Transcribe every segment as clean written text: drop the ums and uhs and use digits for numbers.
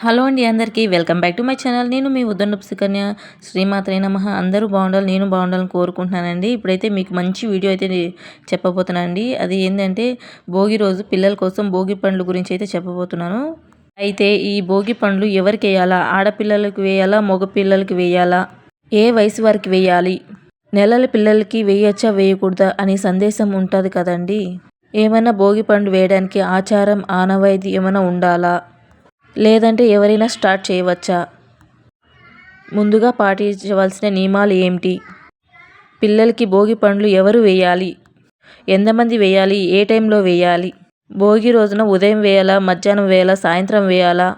Hello అండి అందరికీ welcome back to my channel. నేను మీ ఉద్దన్నపు సుకన్య. శ్రీమాత్రే నమః. అందరూ బాగుండాలి, నేను బాగుండాలని కోరుకుంటున్నానండి. ఇప్పుడైతే మీకు మంచి వీడియో అయితే చెప్పబోతున్నానండి. అది ఏంటంటే భోగి రోజు పిల్లల కోసం భోగి పండ్ల గురించి అయితే చెప్పబోతున్నాను. అయితే ఈ భోగి పండ్లు ఎవరికి వేయాలా, ఆడపిల్లలకు వేయాలా, మగ పిల్లలకి వేయాలా, ఏ వయసు వారికి వేయాలి, నెలల పిల్లలకి వేయచ్చా వేయకూడదా అనే సందేశం ఉంటుంది కదండి. ఏమైనా భోగి పండు వేయడానికి ఆచారం ఆనవాయితీ ఏమైనా ఉండాలా, లేదంటే ఎవరైనా స్టార్ట్ చేయవచ్చా, ముందుగా పాటించవలసిన నియమాలు ఏమిటి, పిల్లలకి భోగి పండ్లు ఎవరు వేయాలి, ఎంతమంది వేయాలి, ఏ టైంలో వేయాలి, భోగి రోజున ఉదయం వేయాలా, మధ్యాహ్నం వేయాలా, సాయంత్రం వేయాలా,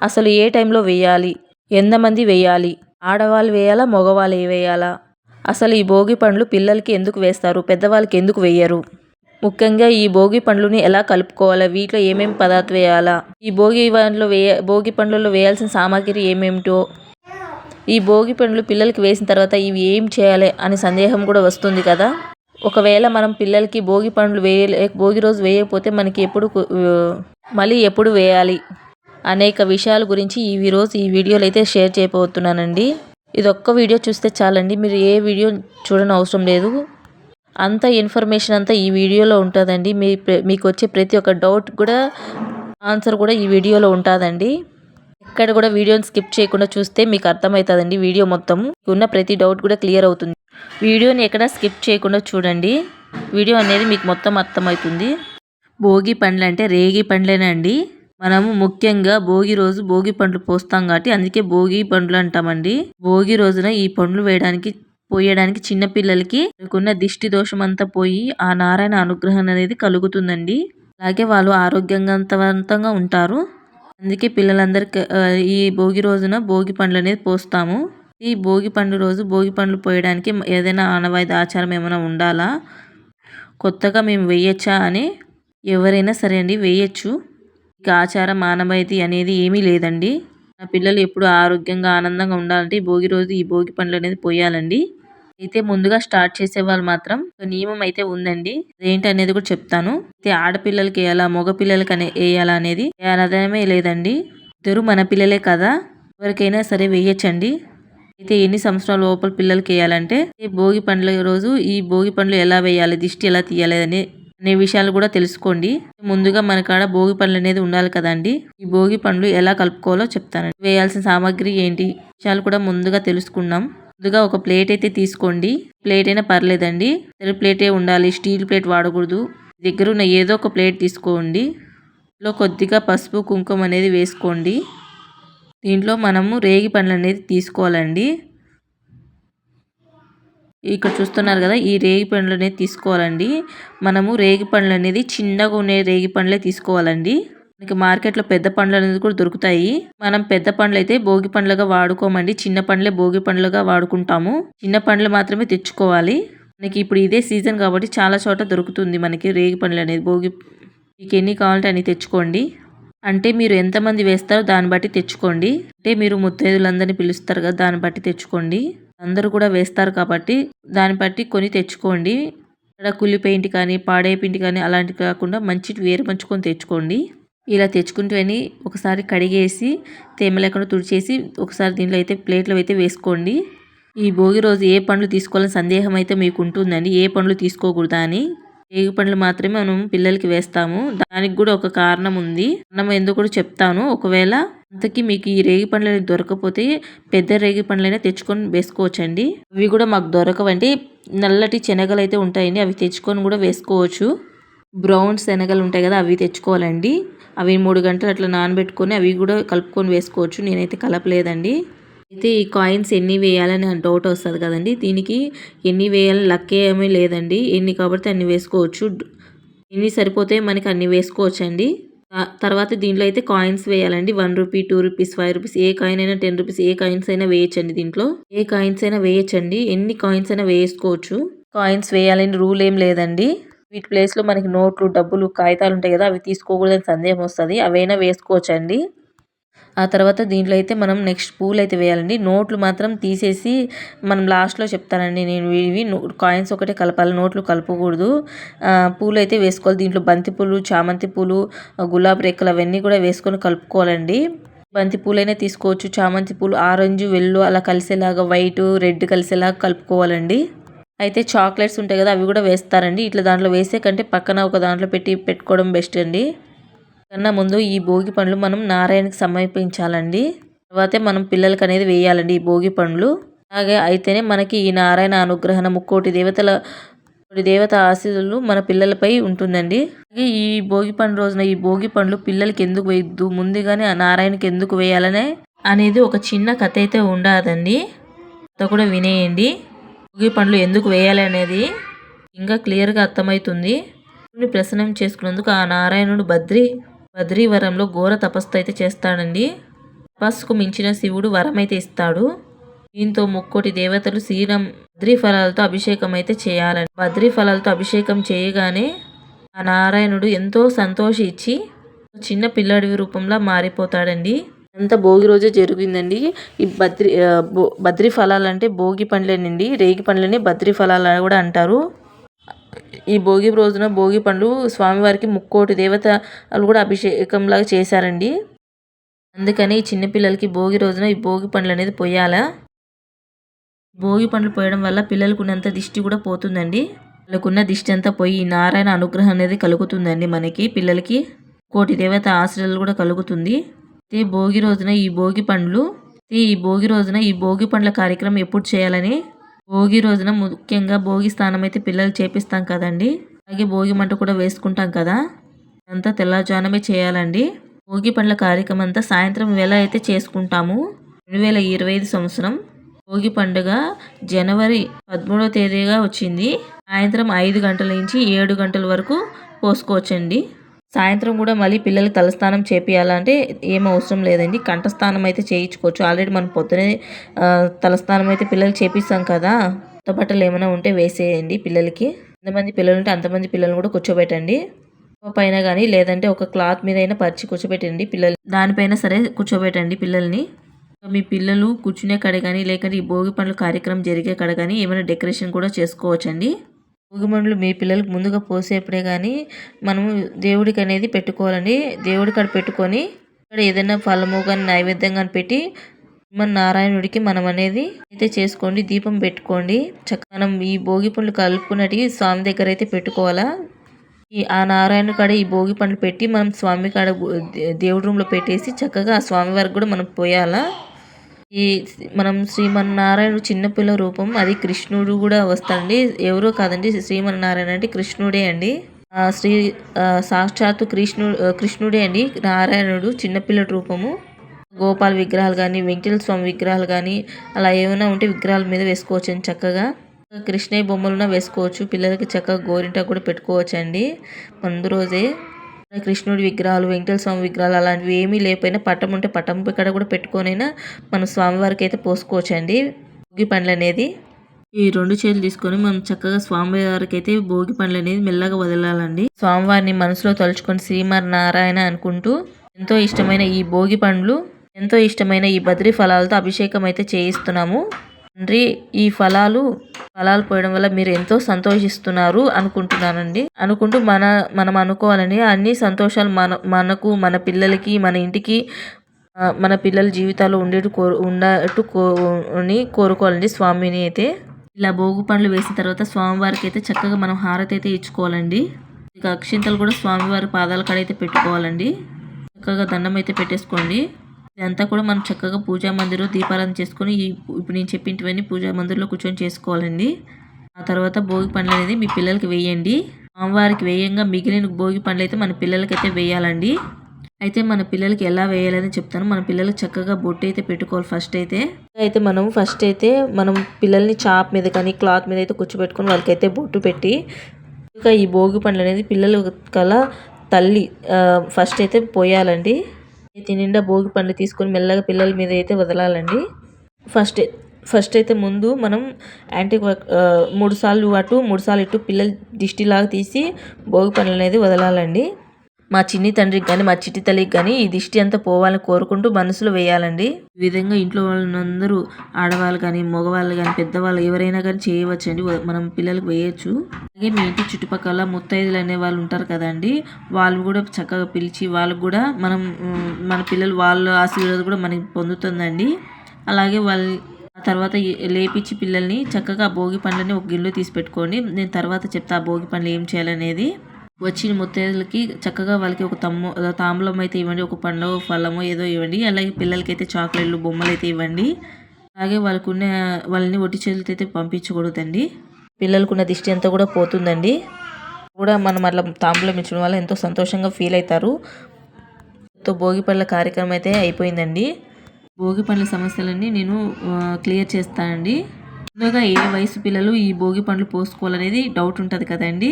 అసలు ఏ టైంలో వేయాలి, ఎంతమంది వేయాలి, ఆడవాళ్ళు వేయాలా, మగవాళ్ళు వేయాలా, అసలు ఈ భోగి పండ్లు పిల్లలకి ఎందుకు వేస్తారు, పెద్దవాళ్ళకి ఎందుకు వేయరు, ముఖ్యంగా ఈ భోగి పండ్లని ఎలా కలుపుకోవాలా, వీటిలో ఏమేమి పదార్థాలు వేయాలా, ఈ భోగి పండ్లలో వేయాల్సిన సామాగ్రి ఏమేమిటో, ఈ భోగి పండ్లు పిల్లలకి వేసిన తర్వాత ఇవి ఏం చేయాలి అనే సందేహం కూడా వస్తుంది కదా. ఒకవేళ మనం పిల్లలకి భోగి పండ్లు భోగి రోజు వేయకపోతే మనకి మళ్ళీ ఎప్పుడు వేయాలి అనేక విషయాల గురించి ఈ వీడియోలో అయితే షేర్ చేయబోతున్నానండి. ఇది ఒక్క వీడియో చూస్తే చాలండి, మీరు ఏ వీడియో చూడని అవసరం లేదు. అంత ఇన్ఫర్మేషన్ అంతా ఈ వీడియోలో ఉంటుందండి. మీకు వచ్చే ప్రతి ఒక్క డౌట్ కూడా ఆన్సర్ కూడా ఈ వీడియోలో ఉంటుందండి. ఎక్కడ కూడా వీడియోని స్కిప్ చేయకుండా చూస్తే మీకు అర్థమవుతుందండి. వీడియో మొత్తం ఉన్న ప్రతి డౌట్ కూడా క్లియర్ అవుతుంది. వీడియోని ఎక్కడ స్కిప్ చేయకుండా చూడండి, వీడియో అనేది మీకు మొత్తం అర్థమవుతుంది. భోగి పండ్లు అంటే రేగి పండ్లేనండి. మనము ముఖ్యంగా భోగి రోజు భోగి పండ్లు పోస్తాం కాబట్టి అందుకే భోగి పండ్లు అంటామండి. భోగి రోజున ఈ పండ్లు పోయడానికి చిన్నపిల్లలకి ఉన్న దిష్టి దోషం అంతా పోయి ఆ నారాయణ అనుగ్రహం అనేది కలుగుతుందండి. అలాగే వాళ్ళు ఆరోగ్యవంతంగా ఉంటారు. అందుకే పిల్లలందరికీ ఈ భోగి రోజున భోగి పండ్లు అనేది పోస్తాము. ఈ భోగి పండు రోజు భోగి పండ్లు పోయడానికి ఏదైనా ఆనవాయితీ ఆచారం ఏమైనా ఉండాలా, కొత్తగా మేము వేయచ్చా అని ఎవరైనా సరే అండి వేయచ్చు. ఇక ఆచారం ఆనవాయితీ అనేది ఏమీ లేదండి. నా పిల్లలు ఎప్పుడు ఆరోగ్యంగా ఆనందంగా ఉండాలంటే భోగి రోజు ఈ భోగి పండ్లు అనేది పోయాలండి. అయితే ముందుగా స్టార్ట్ చేసే వాళ్ళు మాత్రం నియమం అయితే ఉందండి, ఏంటి అనేది కూడా చెప్తాను. అయితే ఆడపిల్లలకి వేయాలా, మగ పిల్లలకి వేయాలా అనేది అనదమే లేదండి. ఇద్దరు మన పిల్లలే కదా, ఎవరికైనా సరే వేయచ్చండి. అయితే ఎన్ని సంవత్సరాల లోపల పిల్లలకి వేయాలంటే భోగి పండ్ల రోజు ఈ భోగి పండ్లు ఎలా వేయాలి, దిష్టి ఎలా తీయాలి అనే విషయాలు కూడా తెలుసుకోండి. ముందుగా మన కాడ భోగి పండ్లు అనేది ఉండాలి కదండి. ఈ భోగి పండ్లు ఎలా కలుపుకోవాలో చెప్తానండి. వేయాల్సిన సామాగ్రి ఏంటి విషయాలు కూడా ముందుగా తెలుసుకున్నాం. ముందుగా ఒక ప్లేట్ అయితే తీసుకోండి. ప్లేట్ అయినా పర్లేదండి, ప్లేటే ఉండాలి, స్టీల్ ప్లేట్ వాడకూడదు. దగ్గర ఉన్న ఏదో ఒక ప్లేట్ తీసుకోండి. ఇందులో కొద్దిగా పసుపు కుంకుమ అనేది వేసుకోండి. దీంట్లో మనము రేగి పండ్లు అనేది తీసుకోవాలండి. ఇక్కడ చూస్తున్నారు కదా, ఈ రేగి పండ్లు అనేది తీసుకోవాలండి. మనము రేగి పండ్లు అనేది చిన్నగా ఉండే రేగి పండ్లే తీసుకోవాలండి. మనకి మార్కెట్లో పెద్ద పండ్లు అనేది కూడా దొరుకుతాయి. మనం పెద్ద పండ్లు అయితే భోగి పండ్లుగా వాడుకోమండి, చిన్న పండ్లే భోగి పండ్లుగా వాడుకుంటాము. చిన్న పండ్లు మాత్రమే తెచ్చుకోవాలి. మనకి ఇప్పుడు ఇదే సీజన్ కాబట్టి చాలా చోట దొరుకుతుంది మనకి రేగి పండ్లు అనేది. మీకు ఎన్ని కావాలంటే అన్ని తెచ్చుకోండి. అంటే మీరు ఎంతమంది వేస్తారో దాన్ని బట్టి తెచ్చుకోండి. అంటే మీరు ముత్తైదులందరినీ పిలుస్తారు కదా, దాన్ని బట్టి తెచ్చుకోండి. అందరూ కూడా వేస్తారు కాబట్టి దాన్ని బట్టి కొని తెచ్చుకోండి. ఇక్కడ కుళ్ళి పెయింట్ కానీ పాడే పిండి కానీ అలాంటివి కాకుండా మంచి వేరు పంచుకొని తెచ్చుకోండి. ఇలా తెచ్చుకుంటేని ఒకసారి కడిగేసి తేమ లేకుండా తుడిచేసి ఒకసారి దీంట్లో అయితే ప్లేట్లో అయితే వేసుకోండి. ఈ భోగి రోజు ఏ పండ్లు తీసుకోవాలని సందేహం అయితే మీకు ఉంటుందండి, ఏ పండ్లు తీసుకోకూడదా అని. రేగి పండ్లు మాత్రమే మనం పిల్లలకి వేస్తాము. దానికి కూడా ఒక కారణం ఉంది, మనం ఎందుకు కూడా చెప్తాను. ఒకవేళ అంతకీ మీకు ఈ రేగి పండ్లు దొరకకపోతే పెద్ద రేగి పండ్లైనా తెచ్చుకొని వేసుకోవచ్చండి. అవి కూడా మాకు దొరకవండి. నల్లటి శనగలు అయితే ఉంటాయండి, అవి తెచ్చుకొని కూడా వేసుకోవచ్చు. బ్రౌన్ శనగలు ఉంటాయి కదా, అవి తెచ్చుకోవాలండి. అవి 3 గంటలు అట్లా నానబెట్టుకొని అవి కూడా కలుపుకొని వేసుకోవచ్చు. నేనైతే కలపలేదండి. అయితే ఈ కాయిన్స్ ఎన్ని వేయాలని డౌట్ వస్తుంది కదండి. దీనికి ఎన్ని వేయాలని లక్కే ఏమీ లేదండి, ఎన్ని కాబట్టి అన్ని వేసుకోవచ్చు. ఎన్ని సరిపోతే మనకి అన్ని వేసుకోవచ్చు అండి. తర్వాత దీంట్లో అయితే కాయిన్స్ వేయాలండి. 1 రూపీ, 2 రూపీస్, 5 రూపీస్, ఏ కాయిన్ అయినా 10 రూపీస్, ఏ కాయిన్స్ అయినా వేయచ్చండి. దీంట్లో ఏ కాయిన్స్ అయినా వేయచ్చండి, ఎన్ని కాయిన్స్ అయినా వేసుకోవచ్చు. కాయిన్స్ వేయాలని రూల్ ఏం లేదండి. వీటి ప్లేస్లో మనకి నోట్లు, డబ్బులు, కాగితాలు ఉంటాయి కదా, అవి తీసుకోకూడదని సందేహం వస్తుంది, అవైనా వేసుకోవచ్చండి. ఆ తర్వాత దీంట్లో అయితే మనం నెక్స్ట్ పూలు అయితే వేయాలండి. నోట్లు మాత్రం తీసేసి మనం లాస్ట్లో చెప్తానండి నేను. ఇవి కాయిన్స్ ఒకటే కలపాలి, నోట్లు కలపకూడదు. పూలు అయితే వేసుకోవాలి. దీంట్లో బంతి పూలు, చామంతి పూలు, గులాబీ రెక్కలు అవన్నీ కూడా వేసుకొని కలుపుకోవాలండి. బంతి పూలైనా తీసుకోవచ్చు, చామంతి పూలు, ఆరెంజ్ వెళ్ళు అలా కలిసేలాగా వైట్ రెడ్ కలిసేలాగా కలుపుకోవాలండి. అయితే చాక్లెట్స్ ఉంటాయి కదా, అవి కూడా వేస్తారండి. ఇట్లా దాంట్లో వేసే కంటే పక్కన ఒక దాంట్లో పెట్టుకోవడం బెస్ట్ అండి. కన్నా ముందు ఈ భోగి పండ్లు మనం నారాయణకి సమర్పించాలండి. తర్వాతే మనం పిల్లలకి అనేది వేయాలండి ఈ భోగి పండ్లు. అలాగే అయితేనే మనకి ఈ నారాయణ అనుగ్రహణ ముక్కోటి దేవత ఆశీస్సులు మన పిల్లలపై ఉంటుందండి. అలాగే ఈ భోగి పండు రోజున ఈ భోగి పండ్లు పిల్లలకి ఎందుకు వేయద్దు, ముందుగానే ఆ నారాయణకి ఎందుకు వేయాలనే అనేది ఒక చిన్న కథ అయితే ఉండదండి. కథ కూడా వినేయండి. భోగి పండ్లు ఎందుకు వేయాలి అనేది ఇంకా క్లియర్గా అర్థమవుతుంది. ప్రసన్నం చేసుకున్నందుకు ఆ నారాయణుడు బద్రీవరంలో ఘోర తపస్సు అయితే చేస్తాడండి. తపస్సుకు మించిన శివుడు వరం అయితే ఇస్తాడు. దీంతో ముక్కోటి దేవతలు బద్రీ ఫలాలతో అభిషేకం అయితే చేయాలండి. బద్రీ ఫలాలతో అభిషేకం చేయగానే ఆ నారాయణుడు ఎంతో సంతోషించి చిన్న పిల్లాడి రూపంలో మారిపోతాడండి. అంతా భోగి రోజే జరిగిందండి. ఈ బద్రీ ఫలాలు అంటే భోగి పండ్లేనండి. రేగి పండ్లని బద్రీ ఫలాలు కూడా అంటారు. ఈ భోగి రోజున భోగి పండ్లు స్వామివారికి ముక్కోటి దేవతలు కూడా అభిషేకంలాగా చేశారండి. అందుకని చిన్నపిల్లలకి భోగి రోజున ఈ భోగి పండ్లు అనేది పోయాలా. భోగి పండ్లు పోయడం వల్ల పిల్లలకు ఉన్నంత దిష్టి కూడా పోతుందండి. వాళ్ళకున్న దిష్టి అంతా పోయి నారాయణ అనుగ్రహం అనేది కలుగుతుందండి. మనకి పిల్లలకి కోటి దేవత ఆశ్రయాలు కూడా కలుగుతుంది. భోగి రోజున ఈ భోగి పండ్ల కార్యక్రమం ఎప్పుడు చేయాలని, భోగి రోజున ముఖ్యంగా భోగి స్నానం అయితే పిల్లలు చేపిస్తాం కదండి. అలాగే భోగి మంట కూడా వేసుకుంటాం కదా, అంతా తెల్లజానమే చేయాలండి. భోగి పండ్ల కార్యక్రమం అంతా సాయంత్రం వేళ అయితే చేసుకుంటాము. 2025 సంవత్సరం భోగి పండుగ జనవరి 13వ తేదీగా వచ్చింది. సాయంత్రం 5 గంటల నుంచి 7 గంటల వరకు పోసుకోవచ్చండి. సాయంత్రం కూడా మళ్ళీ పిల్లలకి తలస్నానం చేపియాలంటే ఏం అవసరం లేదండి. కంఠస్నానం అయితే చేయించుకోవచ్చు. ఆల్రెడీ మనం పొద్దునే తలస్నానం అయితే పిల్లలకి చేపిస్తాం కదా. కొత్త బట్టలు ఏమైనా ఉంటే వేసేయండి పిల్లలకి. ఎంతమంది పిల్లలు ఉంటే అంతమంది పిల్లల్ని కూడా కూర్చోబెట్టండి. పైన కానీ లేదంటే ఒక క్లాత్ మీద అయినా పరిచి కూర్చోబెట్టండి పిల్లలు. దానిపైన సరే కూర్చోబెట్టండి పిల్లల్ని. మీ పిల్లలు కూర్చునే కాడ కానీ లేకపోతే ఈ భోగి పండ్ల కార్యక్రమం జరిగే కాడ కానీ ఏమైనా డెకరేషన్ కూడా చేసుకోవచ్చండి. భోగి పండ్లు మీ పిల్లలకు ముందుగా పోసేప్పుడే కానీ మనము దేవుడికి అనేది పెట్టుకోవాలండి. దేవుడి కాడ పెట్టుకొని ఇక్కడ ఏదైనా ఫలము కానీ నైవేద్యం కానీ పెట్టి మన నారాయణుడికి మనం అనేది అయితే చేసుకోండి. దీపం పెట్టుకోండి. మనం ఈ భోగి పండ్లు కలుపుకున్నట్టు స్వామి దగ్గర అయితే పెట్టుకోవాలా. ఆ నారాయణ కాడ ఈ భోగి పండ్లు పెట్టి మనం స్వామి కాడ దేవుడి రూమ్లో పెట్టేసి చక్కగా ఆ స్వామి వారికి కూడా మనం పోయాలా. మనం శ్రీమన్నారాయణుడు చిన్నపిల్ల రూపం, అది కృష్ణుడు కూడా వస్తాడండి. ఎవరో కాదండి, శ్రీమన్నారాయణ అంటే కృష్ణుడే అండి. సాక్షాత్తు కృష్ణుడే అండి నారాయణుడు చిన్నపిల్ల రూపము. గోపాల విగ్రహాలు కానీ వెంకటేశ్వర స్వామి విగ్రహాలు కానీ అలా ఏమైనా ఉంటే విగ్రహాల మీద వేసుకోవచ్చు అండి. చక్కగా కృష్ణయ్య బొమ్మలున్నా వేసుకోవచ్చు. పిల్లలకి చక్కగా గోరింటా కూడా పెట్టుకోవచ్చు అండి. ముందు రోజే కృష్ణుడి విగ్రహాలు వెంకటేశ్వర స్వామి విగ్రహాలు అలాంటివి ఏమీ లేకపోయినా పట్టం ఉంటే పట్టం ఇక్కడ కూడా పెట్టుకొనైనా మనం స్వామివారికి అయితే పోసుకోవచ్చు అండి భోగి పండ్లు అనేది. ఈ 2 చేతులు తీసుకొని మనం చక్కగా స్వామివారికి అయితే భోగి పండ్లు అనేది మెల్లగా వదలాలండి. స్వామివారిని మనసులో తలుచుకొని శ్రీమన్నారాయణ అనుకుంటూ ఎంతో ఇష్టమైన ఈ భోగి పండ్లు, ఎంతో ఇష్టమైన ఈ బద్రీ ఫలాలతో అభిషేకం అయితే చేయిస్తున్నాము. తండ్రి, ఈ ఫలాలు పోయడం వల్ల మీరు ఎంతో సంతోషిస్తున్నారు అనుకుంటున్నానండి. అనుకుంటూ మనం అనుకోవాలండి. అన్ని సంతోషాలు మనకు, మన పిల్లలకి, మన ఇంటికి, మన పిల్లల జీవితాల్లో ఉండేట్టు కోరుకోవాలండి స్వామిని అయితే. ఇలా భోగి పండ్లు వేసిన తర్వాత స్వామివారికి అయితే చక్కగా మనం హారతి అయితే ఇచ్చుకోవాలండి. ఇక అక్షింతలు కూడా స్వామివారి పాదాల కాడ అయితే పెట్టుకోవాలండి. చక్కగా దండం అయితే పెట్టేసుకోండి. ఇదంతా కూడా మనం చక్కగా పూజా మందిరం దీపారాధన చేసుకొని ఇప్పుడు నేను చెప్పింటివన్నీ పూజా మందిరంలో కూర్చొని చేసుకోవాలండి. ఆ తర్వాత భోగి పండ్లు అనేది మీ పిల్లలకి వేయండి. స్వామివారికి వేయంగా మిగిలిన భోగి పండ్లు అయితే మన పిల్లలకైతే వేయాలండి. అయితే మన పిల్లలకి ఎలా వేయాలని చెప్తాను. మన పిల్లలకి చక్కగా బొట్టు అయితే పెట్టుకోవాలి. ఫస్ట్ అయితే మనం పిల్లల్ని చాప్ మీద కానీ క్లాత్ మీద అయితే కూర్చోబెట్టుకొని వాళ్ళకైతే బొట్టు పెట్టి, ఇంకా ఈ భోగి పండ్లు అనేది పిల్లలు కల తల్లి ఫస్ట్ అయితే పోయాలండి. నిండా భోగి పండ్లు తీసుకొని మెల్లగా పిల్లల మీద అయితే వదలాలండి. ఫస్ట్ అయితే ముందు మనం 3 సార్లు అటు 3 సార్లు ఇటు పిల్లల దిష్టిలాగా తీసి భోగి పండ్లు అనేది వదలాలండి. మా చిన్ని తండ్రికి కానీ మా చిట్టి తల్లికి కానీ ఈ దిష్టి అంతా పోవాలని కోరుకుంటూ మనసులో వేయాలండి. ఈ విధంగా ఇంట్లో వాళ్ళందరూ ఆడవాళ్ళు కానీ మగవాళ్ళు కానీ పెద్దవాళ్ళు ఎవరైనా కానీ చేయవచ్చండి. మనం పిల్లలకు వేయచ్చు. అలాగే మీ ఇంటి చుట్టుపక్కల ముత్తైదులు అనే వాళ్ళు ఉంటారు కదండి, వాళ్ళు కూడా చక్కగా పిలిచి వాళ్ళకు కూడా మన పిల్లలు వాళ్ళ ఆశీర్వాదం కూడా మనకి పొందుతుందండి. అలాగే తర్వాత లేపించి పిల్లల్ని చక్కగా భోగి పండ్లని ఒక గిన్నెలో తీసి పెట్టుకోండి. నేను తర్వాత చెప్తా ఆ భోగి పండ్లు ఏం చేయాలనేది. వచ్చిన ముత్తైదులకి చక్కగా వాళ్ళకి ఒక తాంబూలం అయితే ఇవ్వండి, ఒక పండు ఫలమో ఏదో ఇవ్వండి. అలాగే పిల్లలకి అయితే చాక్లెట్లు బొమ్మలు అయితే ఇవ్వండి. అలాగే వాళ్ళని ఒట్టి చేతులతో అయితే పంపించకూడదండి. పిల్లలకున్న దిష్టి అంతా కూడా పోతుందండి. కూడా మనం అట్లా తాంబూలం ఇచ్చడం వల్ల ఎంతో సంతోషంగా ఫీల్ అవుతారు. భోగి పళ్ళ కార్యక్రమం అయితే అయిపోయిందండి. భోగి పండ్ల సమస్యలన్నీ నేను క్లియర్ చేస్తానండి. ముందుగా ఏ వయసు పిల్లలు ఈ భోగి పండ్లు పోసుకోవాలనేది డౌట్ ఉంటుంది కదండి.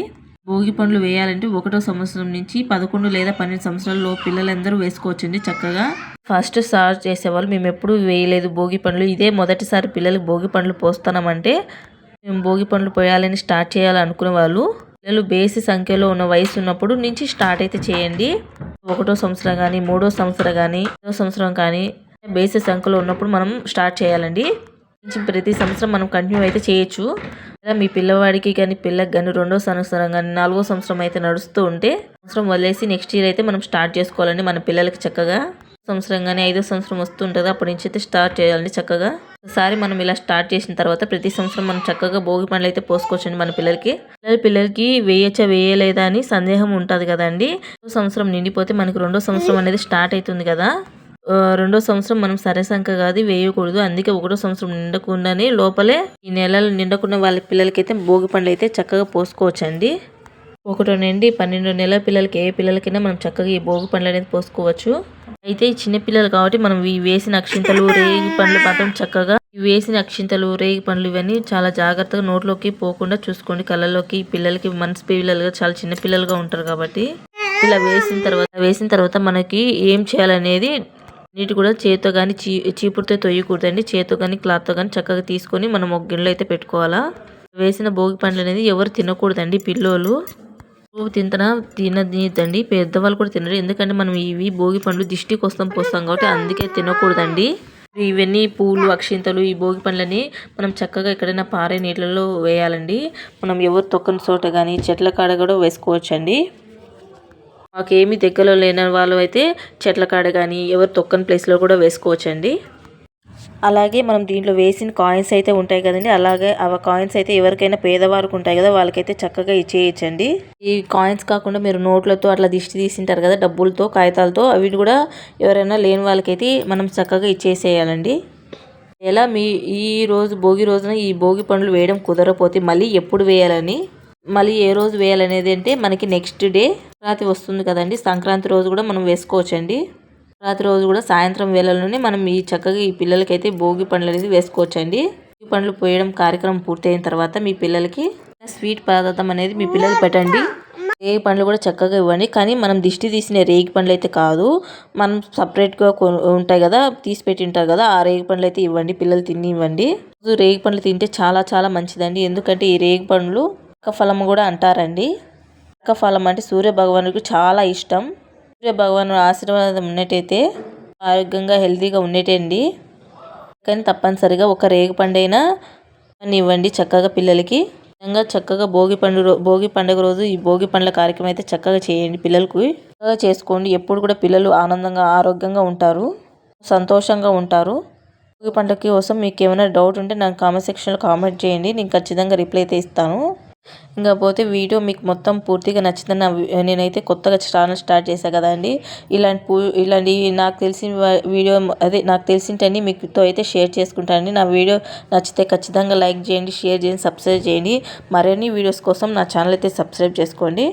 భోగి పండ్లు వేయాలంటే 1వ సంవత్సరం నుంచి 11 లేదా 12 సంవత్సరాలలో పిల్లలందరూ వేసుకోవచ్చండి. చక్కగా ఫస్ట్ స్టార్ట్ చేసేవాళ్ళు మేము ఎప్పుడు వేయలేదు భోగి పండ్లు, ఇదే మొదటిసారి పిల్లలకు భోగి పండ్లు పోస్తున్నామంటే మేము భోగి పండ్లు పోయాలని స్టార్ట్ చేయాలనుకునే వాళ్ళు పిల్లలు బేసి సంఖ్యలో ఉన్న వయసు ఉన్నప్పుడు నుంచి స్టార్ట్ అయితే చేయండి. 1వ సంవత్సరం కానీ 3వ సంవత్సరం కానీ 5వ సంవత్సరం కానీ బేసి సంఖ్యలో ఉన్నప్పుడు మనం స్టార్ట్ చేయాలండి. ప్రతి సంవత్సరం మనం కంటిన్యూ అయితే చేయొచ్చు. లేదా మీ పిల్లవాడికి కానీ పిల్లకి కానీ 2వ సంవత్సరం కానీ 4వ సంవత్సరం అయితే నడుస్తూ ఉంటే సంవత్సరం వదిలేసి నెక్స్ట్ ఇయర్ అయితే మనం స్టార్ట్ చేసుకోవాలండి. మన పిల్లలకి చక్కగా సంవత్సరం కానీ 5వ సంవత్సరం వస్తుంటుంది, అప్పటి నుంచి అయితే స్టార్ట్ చేయాలండి. చక్కగా ఒకసారి మనం ఇలా స్టార్ట్ చేసిన తర్వాత ప్రతి సంవత్సరం మనం చక్కగా భోగి పండ్లు అయితే పోసుకోవచ్చండి. మన పిల్లలకి వేయచ్చా వేయలేదా అని సందేహం ఉంటుంది కదండి. సంవత్సరం నిండిపోతే మనకి 2వ సంవత్సరం అనేది స్టార్ట్ అవుతుంది కదా. 2వ సంవత్సరం మనం సరసంక కాదు వేయకూడదు. అందుకే 1వ సంవత్సరం నిండకుండానే లోపలే ఈ నెలలు నిండకుండా వాళ్ళ పిల్లలకైతే భోగి పండ్లు అయితే చక్కగా పోసుకోవచ్చండి. 1 నుండి 12 నెలల పిల్లలకి ఏ పిల్లలకైనా మనం చక్కగా ఈ భోగి పండ్లు అనేది పోసుకోవచ్చు. అయితే ఈ చిన్న పిల్లలు కాబట్టి మనం ఈ వేసిన అక్షింతలు రేగి పండ్లు మాత్రం చక్కగా వేసిన అక్షింతలు రేగి పండ్లు ఇవన్నీ చాలా జాగ్రత్తగా నోట్లోకి పోకుండా చూసుకోండి. కళ్ళలోకి పిల్లలకి మనసు పిల్లలుగా చాలా చిన్న పిల్లలుగా ఉంటారు కాబట్టి ఇలా వేసిన తర్వాత మనకి ఏం చేయాలనేది నీటి కూడా చేతితో కానీ చీపురుతో తొయ్యకూడదండి. చేతితో కానీ క్లాత్తో కానీ చక్కగా తీసుకొని మనం ఒక గిన్నెలో అయితే పెట్టుకోవాలా. వేసిన భోగి పండ్లు అనేది ఎవరు తినకూడదండి. పిల్లోళ్ళు తినదండి, పెద్దవాళ్ళు కూడా తినరు. ఎందుకంటే మనం ఇవి భోగి పండ్లు దిష్టి కోసం పోస్తాం కాబట్టి అందుకే తినకూడదండి. ఇవన్నీ పూలు అక్షింతలు ఈ భోగి పండ్లని మనం చక్కగా ఎక్కడైనా పారే నీళ్ళలో వేయాలండి. మనం ఎవరు తొక్కని చోట కానీ చెట్ల కాడ కూడా వేసుకోవచ్చండి. మాకేమీ దగ్గరలో లేని వాళ్ళు అయితే చెట్ల కాడ కానీ ఎవరు తొక్కని ప్లేస్లో కూడా వేసుకోవచ్చండి. అలాగే మనం దీంట్లో వేసిన కాయిన్స్ అయితే ఉంటాయి కదండి, అలాగే ఆ కాయిన్స్ అయితే ఎవరికైనా పేదవారికి ఉంటాయి కదా వాళ్ళకైతే చక్కగా ఇచ్చేయచ్చండి. ఈ కాయిన్స్ కాకుండా మీరు నోట్లతో అట్లా దిష్టి తీసింటారు కదా డబ్బులతో కాగితాలతో, అవి కూడా ఎవరైనా లేని వాళ్ళకైతే మనం చక్కగా ఇచ్చేసేయాలండి. ఎలా ఈ రోజు భోగి రోజున ఈ భోగి పండ్లు వేయడం కుదరకపోతే మళ్ళీ ఎప్పుడు వేయాలని మళ్ళీ ఏ రోజు వేయాలనేది అంటే మనకి నెక్స్ట్ డే రాత్రి వస్తుంది కదండి, సంక్రాంతి రోజు కూడా మనం వేసుకోవచ్చండి. రాత్రి రోజు కూడా సాయంత్రం వేళలోనే మనం ఈ చక్కగా ఈ పిల్లలకైతే భోగి పండ్లు అనేది వేసుకోవచ్చండి. భోగి పండ్లు పోయడం కార్యక్రమం పూర్తయిన తర్వాత మీ పిల్లలకి స్వీట్ పదార్థం అనేది మీ పిల్లలు పెట్టండి. రేగి పండ్లు కూడా చక్కగా ఇవ్వండి, కానీ మనం దిష్టి తీసిన రేగి పండ్లు అయితే కాదు, మనం సపరేట్గా ఉంటాయి కదా తీసి పెట్టింటారు కదా ఆ రేగి పండ్లు అయితే ఇవ్వండి. పిల్లలు తినివ్వండి. రేగి పండ్లు తింటే చాలా చాలా మంచిదండి. ఎందుకంటే ఈ రేగి పండ్లు ఫలం కూడా అంటారండి. ఫలం అంటే సూర్య భగవానుడికి చాలా ఇష్టం. సూర్య భగవాను ఆశీర్వాదం ఉన్నట్టయితే ఆరోగ్యంగా హెల్తీగా ఉండేటండి. కానీ తప్పనిసరిగా ఒక రేగి పండైనా ఇవ్వండి చక్కగా పిల్లలకి. చక్కగా భోగి పండుగ రోజు ఈ భోగి పండ్ల కార్యక్రమం అయితే చక్కగా చేయండి. పిల్లలకు చక్కగా చేసుకోండి. ఎప్పుడు కూడా పిల్లలు ఆనందంగా ఆరోగ్యంగా ఉంటారు, సంతోషంగా ఉంటారు. భోగి పండుగ కోసం మీకు ఏమైనా డౌట్ ఉంటే నాకు కామెంట్ సెక్షన్లో కామెంట్ చేయండి, నేను ఖచ్చితంగా రిప్లై అయితే ఇస్తాను. ఇంకా పోతే వీడియో మీకు మొత్తం పూర్తిగా నచ్చిందని నేనైతే కొత్తగా ఛానల్ స్టార్ట్ చేశాను కదండి. ఇలాంటి నాకు తెలిసింటని మీతో అయితే షేర్ చేసుకుంటానండి. నా వీడియో నచ్చితే ఖచ్చితంగా లైక్ చేయండి, షేర్ చేయండి, సబ్స్క్రైబ్ చేయండి. మరిన్ని వీడియోస్ కోసం నా ఛానల్ అయితే సబ్స్క్రైబ్ చేసుకోండి.